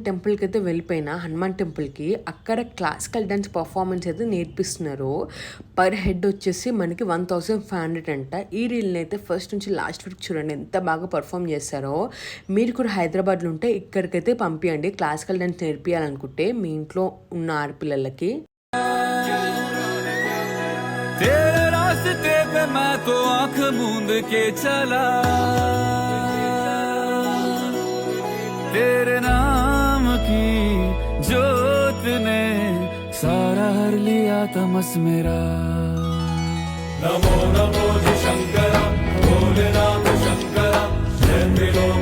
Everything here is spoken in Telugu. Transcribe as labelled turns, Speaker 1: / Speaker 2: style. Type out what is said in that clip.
Speaker 1: టెంపుల్‌కి అయితే వెళ్ళిపోయినా హనుమాన్ టెంపుల్‌కి. అక్కడ క్లాసికల్ డాన్స్ పర్ఫార్మెన్స్ అయితే నేర్పిస్తున్నారు. పర్ హెడ్ వచ్చేసి మనకి 1500 అంట. ఈ రీల్‌ని అయితే ఫస్ట్ నుంచి లాస్ట్ వరకు చూడండి ఎంత బాగా పర్ఫార్మ్ చేశారో. మీరు కూడా హైదరాబాద్‌లో ఉంటే ఇక్కడికైతే పంపియండి. క్లాసికల్ డాన్స్ నేర్పియాలనుకుంటే మీ ఇంట్లో ఉన్న ఆడపిల్లలకి.
Speaker 2: तेरे रास्ते पे मैं तो आंख मूंद के चला, तेरे नाम की जोत ने सारा हर लिया तमस मेरा। नमो नमो जी शंकर भोलेनाथ शंकर जय त्रिलोक